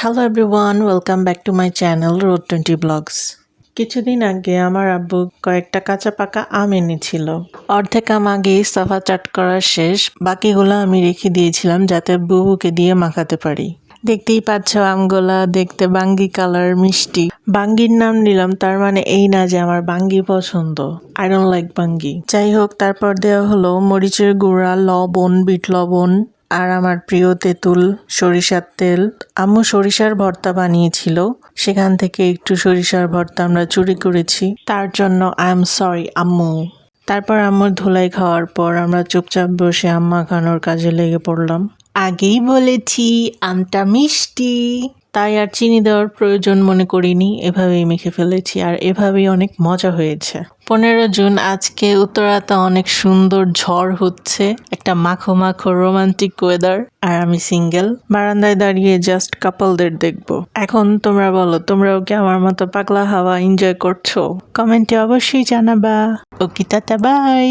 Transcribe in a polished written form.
Hello everyone, welcome back to my channel road 20 blogs. কিছুদিন আগে আমার আব্বু কয়েকটা কাঁচা পাকা আম এনেছিল। অর্ধেক আম আগেই সাফা চাট করা শেষ, বাকিগুলো আমি রেখে দিয়েছিলাম যাতে বুবুকে দিয়ে মাখাতে পারি। দেখতেই পাচ্ছ আমগুলা দেখতে বাঙ্গি কালার, মিষ্টি। বাঙ্গির নাম নিলাম তার মানে এই না যে আমার বাঙ্গি পছন্দ, আই ডোন্ট লাইক বাঙ্গি। যাই হোক, তারপর দেওয়া হলো মরিচের গুঁড়া, লবণ, বিট লবণ, আর আমার প্রিয় তেঁতুল, সরিষার তেল। আম্মু সরিষার ভর্তা বানিয়েছিল, সেখান থেকে একটু সরিষার ভর্তা আমরা চুরি করেছি, তার জন্য আই এম সরি আম্মু। তারপর আম্মুর ধুলাই খাওয়ার পর আমরা চুপচাপ বসে আম মাখানোর কাজে লেগে পড়লাম। আগেই বলেছি আমটা মিষ্টি, তাই আর চিনি দেওয়ার প্রয়োজন মনে করিনি, এভাবেই মেখে ফেলেছি আর এভাবেই অনেক মজা হয়েছে। 15 জুন আজকে উত্তরাতে অনেক সুন্দর ঝড় হচ্ছে, একটা মাখো মাখো রোমান্টিক ওয়েদার, আর আমি সিঙ্গেল, বারান্দায় দাঁড়িয়ে জাস্ট কাপলদের দেখবো। এখন তোমরা বলো, তোমরাও কি আমার মতো পাগলা হাওয়া এনজয় করছো? কমেন্টে অবশ্যই জানাবা। ওকে, টাটা, বাই।